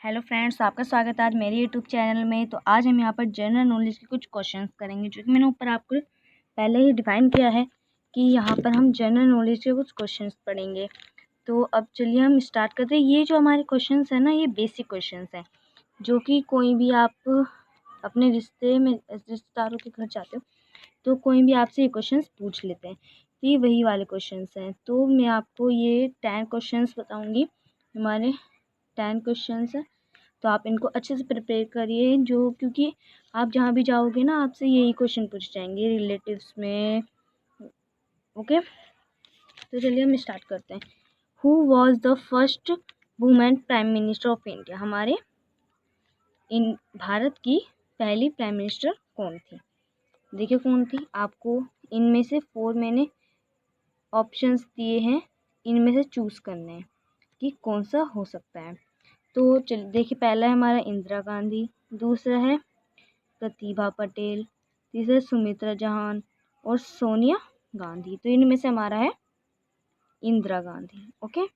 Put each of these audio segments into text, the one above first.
Hello friends, आपका स्वागत है आज मेरे यूट्यूब चैनल में। तो आज हम यहाँ पर जनरल नॉलेज के कुछ क्वेश्चंस करेंगे, जो कि मैंने ऊपर आपको पहले ही डिफाइन किया है कि यहाँ पर हम जनरल नॉलेज के कुछ क्वेश्चंस पढ़ेंगे। तो अब चलिए हम स्टार्ट करते हैं। ये जो हमारे क्वेश्चंस हैं ना, ये बेसिक क्वेश्चंस हैं, जो कि कोई भी आप अपने रिश्तेदारों के घर जाते हो तो कोई भी आपसे ये क्वेश्चंस पूछ लेते हैं। तो ये वही वाले क्वेश्चंस हैं। तो मैं आपको ये 10 क्वेश्चंस बताऊँगी, हमारे 10 क्वेश्चंस हैं। तो आप इनको अच्छे से प्रिपेयर करिए, क्योंकि आप जहाँ भी जाओगे ना, आपसे यही क्वेश्चन पूछे जाएंगे रिलेटिव्स में। ओके, तो चलिए हम स्टार्ट करते हैं। Who was the first women prime minister of India? हमारे भारत की पहली प्राइम मिनिस्टर कौन थी? देखिए कौन थी। आपको इनमें से 4 मैंने ऑप्शंस दिए हैं, इनमें से चूज़ करना है कि कौन सा हो सकता है। तो चलिए देखिए, पहला है हमारा इंदिरा गांधी, दूसरा है प्रतिभा पटेल, तीसरा सुमित्रा जहान और सोनिया गांधी। तो इनमें से हमारा है इंदिरा गांधी। ओके,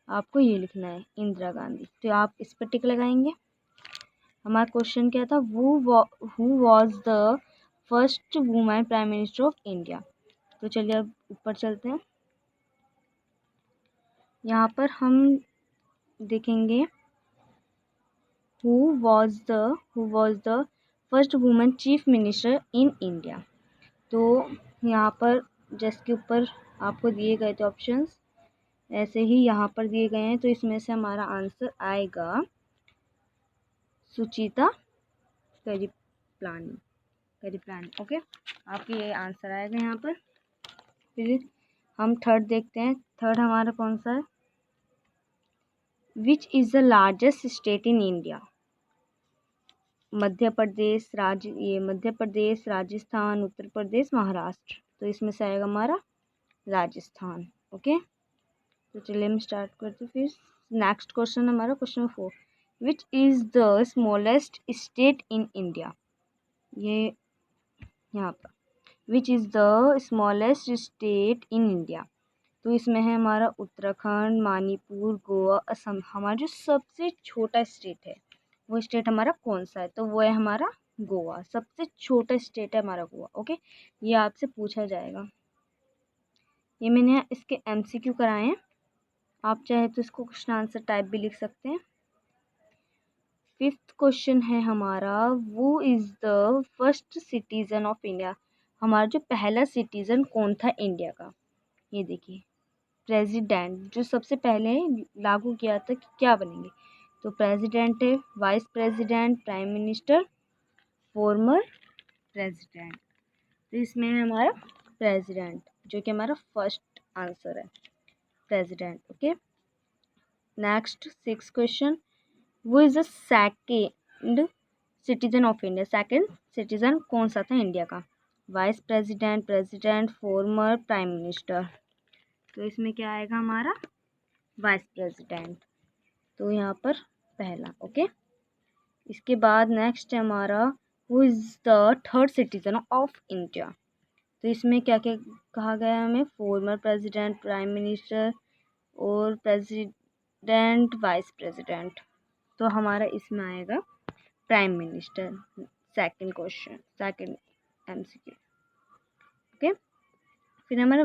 आपको ये लिखना है इंदिरा गांधी। तो आप इस पर टिक लगाएंगे। हमारा क्वेश्चन क्या था? Who was the first women prime minister of India? तो चलिए अब ऊपर चलते हैं। यहाँ पर हम देखेंगे who was the first woman chief minister in India। तो यहाँ पर जिसके ऊपर आपको दिए गए थे ऑप्शंस, ऐसे ही यहाँ पर दिए गए हैं। तो इसमें से हमारा आंसर आएगा सुचिता करिप्लानी। ओके, आपके ये आंसर आएगा यहाँ पर। फिर हम थर्ड देखते हैं। थर्ड हमारा कौन सा है? Which is the largest state in India? Madhya Pradesh, Rajasthan, Uttar Pradesh, Maharashtra. तो इसमें से आएगा हमारा राजस्थान। ओके, तो चलिए हम स्टार्ट करते हैं। फिर नेक्स्ट क्वेश्चन हमारा question 4, which is the smallest state in India? ये यहाँ पर विच is the smallest state in India. तो इसमें है हमारा उत्तराखंड, मणिपुर, गोवा, असम। हमारा जो सबसे छोटा स्टेट है वो स्टेट हमारा कौन सा है? तो वो है हमारा गोवा। सबसे छोटा स्टेट है हमारा गोवा। ओके, ये आपसे पूछा जाएगा। ये मैंने इसके MCQ कराए हैं, आप चाहे तो इसको क्वेश्चन आंसर टाइप भी लिख सकते हैं। फिफ्थ क्वेश्चन है हमारा, वो is the first citizen of India? हमारा जो पहला सिटीजन कौन था इंडिया का? ये देखिए, प्रेसिडेंट जो सबसे पहले लागू किया था कि क्या बनेंगे। तो प्रेसिडेंट है, vice president, prime minister, former president. तो इसमें है हमारा प्रेसिडेंट, जो कि हमारा फर्स्ट आंसर है, president. Okay, next 6th question, वो is the second citizen of India? Second citizen कौन सा था इंडिया का? Vice president, president, former, prime minister. तो इसमें क्या आएगा हमारा? Vice president. तो यहाँ पर पहला। ओके, इसके बाद नेक्स्ट है हमारा, who is the third citizen of India? तो इसमें क्या क्या कहा गया है हमें? फॉर्मर प्रेसिडेंट, प्राइम मिनिस्टर और प्रेसिडेंट, वाइस प्रेसिडेंट। तो हमारा इसमें आएगा prime minister. Second question, second MCQ। Okay, फिर हमारा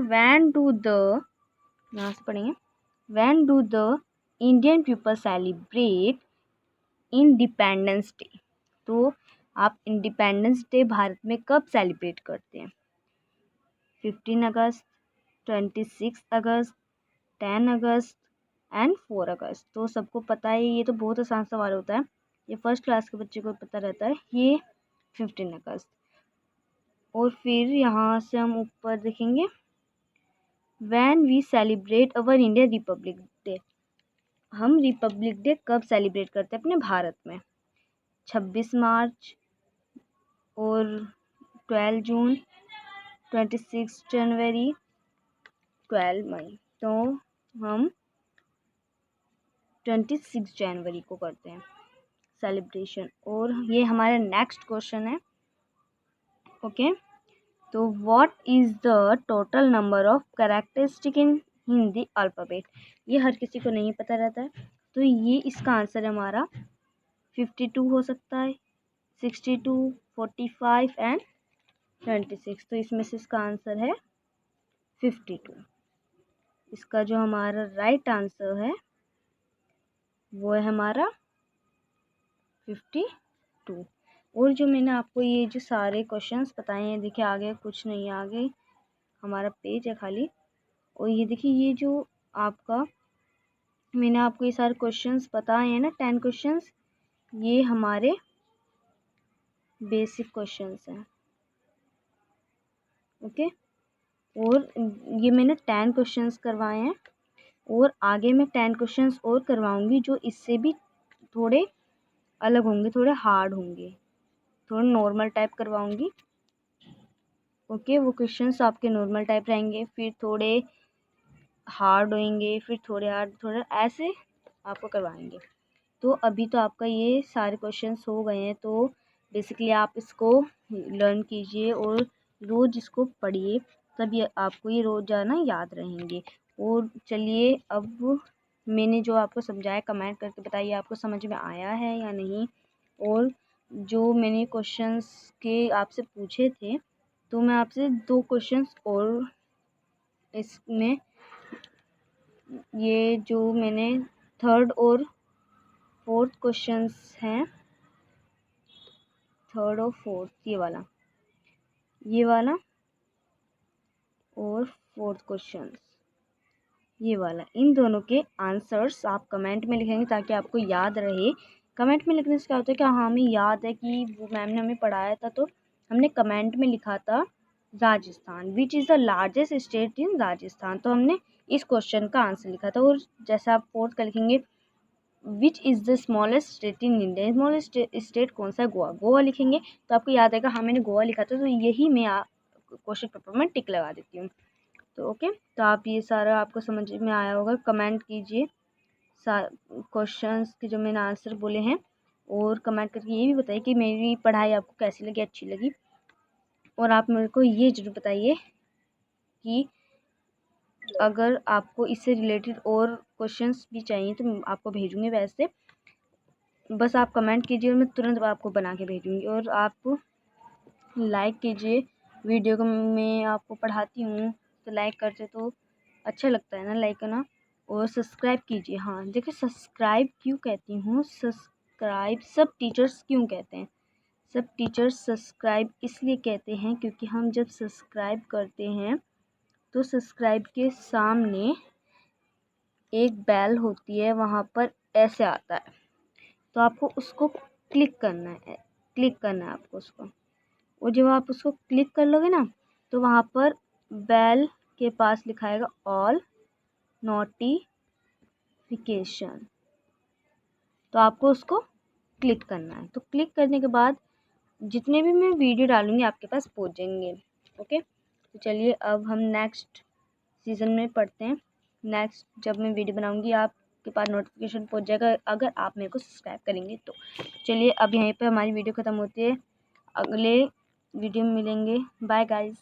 यहाँ से पढ़ेंगे, when do the Indian people celebrate independence day? तो आप इंडिपेंडेंस डे भारत में कब सेलिब्रेट करते हैं? 15 अगस्त, 26 अगस्त, 10 अगस्त एंड 4 अगस्त। तो सबको पता है, ये तो बहुत आसान सवाल होता है, ये फर्स्ट क्लास के बच्चे को पता रहता है। ये 15 अगस्त। और फिर यहाँ से हम ऊपर देखेंगे, when we celebrate our India republic day? हम रिपब्लिक डे कब सेलिब्रेट करते हैं अपने भारत में? 26 मार्च और 12 जून, 26 जनवरी, 12 मई। तो हम 26 जनवरी को करते हैं सेलिब्रेशन। और ये हमारा नेक्स्ट क्वेश्चन है। ओके, तो what is the total number of characteristic in Hindi alphabet? ये हर किसी को नहीं पता रहता है, तो ये इसका आंसर है हमारा 52 हो सकता है, 62, 45 एंड 26। तो इसमें से इसका आंसर है 52। इसका जो हमारा राइट आंसर है वो है हमारा 52। और जो मैंने आपको ये जो सारे क्वेश्चंस बताए हैं, देखिए आगे कुछ नहीं, आगे हमारा पेज है खाली। और ये देखिए ये जो आपका मैंने आपको ये सारे क्वेश्चंस बताए हैं ना, 10 क्वेश्चंस, ये हमारे बेसिक क्वेश्चंस हैं। ओके, और ये मैंने 10 क्वेश्चंस करवाए हैं, और आगे मैं 10 क्वेश्चंस और करवाऊंगी जो इससे भी थोड़े अलग होंगे, थोड़े हार्ड होंगे, थोड़ा नॉर्मल टाइप करवाऊंगी। ओके, वो क्वेश्चंस आपके नॉर्मल टाइप रहेंगे, फिर थोड़े हार्ड होंगे, फिर थोड़े हार्ड, थोड़ा ऐसे आपको करवाएंगे। तो अभी तो आपका ये सारे क्वेश्चंस हो गए हैं, तो बेसिकली आप इसको लर्न कीजिए और रोज़ इसको पढ़िए, तब ये आपको ये रोज़ाना याद रहेंगे। और चलिए, अब मैंने जो आपको समझाया कमेंट करके बताइए आपको समझ में आया है या नहीं। और जो मैंने क्वेश्चंस के आपसे पूछे थे, तो मैं आपसे 2 क्वेश्चंस और इसमें, ये जो मैंने थर्ड और फोर्थ क्वेश्चंस हैं, थर्ड और फोर्थ, ये वाला और फोर्थ क्वेश्चंस, ये वाला, इन दोनों के आंसर्स आप कमेंट में लिखेंगे ताकि आपको याद रहे। कमेंट में लिखने से क्या होता है कि हाँ हमें याद है कि वो मैम ने हमें पढ़ाया था, तो हमने कमेंट में लिखा था राजस्थान, विच इज़ द लार्जेस्ट स्टेट इन राजस्थान, तो हमने इस क्वेश्चन का आंसर लिखा था। और जैसे आप फोर्थ का लिखेंगे विच is the smallest state in India, smallest state कौन सा है, गोवा लिखेंगे, तो आपको याद आएगा हाँ मैंने गोवा लिखा था, तो यही मैं क्वेश्चन पेपर में टिक लगा देती हूँ। तो ओके, तो आप ये सारा आपको समझ में आया होगा। कमेंट कीजिए क्वेश्चंस के जो मैंने आंसर बोले हैं, और कमेंट करके ये भी बताइए कि मेरी पढ़ाई आपको कैसी लगी, अच्छी लगी। और आप मेरे को ये ज़रूर बताइए कि अगर आपको इससे रिलेटेड और क्वेश्चंस भी चाहिए तो मैं आपको भेजूँगी, वैसे बस आप कमेंट कीजिए और मैं तुरंत आपको बना के भेजूँगी। और आप लाइक कीजिए वीडियो को, मैं आपको पढ़ाती हूँ तो लाइक करते तो अच्छा लगता है ना, लाइक करना। और सब्सक्राइब कीजिए। हाँ देखिए, सब्सक्राइब क्यों कहती हूँ, सब्सक्राइब सब टीचर्स क्यों कहते हैं, सब टीचर्स सब्सक्राइब इसलिए कहते हैं क्योंकि हम जब सब्सक्राइब करते हैं तो सब्सक्राइब के सामने एक बेल होती है, वहाँ पर ऐसे आता है, तो आपको उसको क्लिक करना है आपको उसको। और जब आप उसको क्लिक कर लोगे ना, तो वहाँ पर बेल के पास लिखाएगा ऑल नोटिफिकेशन, तो आपको उसको क्लिक करना है। तो क्लिक करने के बाद जितने भी मैं वीडियो डालूँगी आपके पास पहुँच जाएंगे। ओके, तो चलिए अब हम नेक्स्ट सीज़न में पढ़ते हैं। नेक्स्ट जब मैं वीडियो बनाऊँगी आपके पास नोटिफिकेशन पहुँच जाएगा, अगर आप मेरे को सब्सक्राइब करेंगे तो। चलिए अब यहीं पे हमारी वीडियो ख़त्म होती है, अगले वीडियो में मिलेंगे। Bye guys.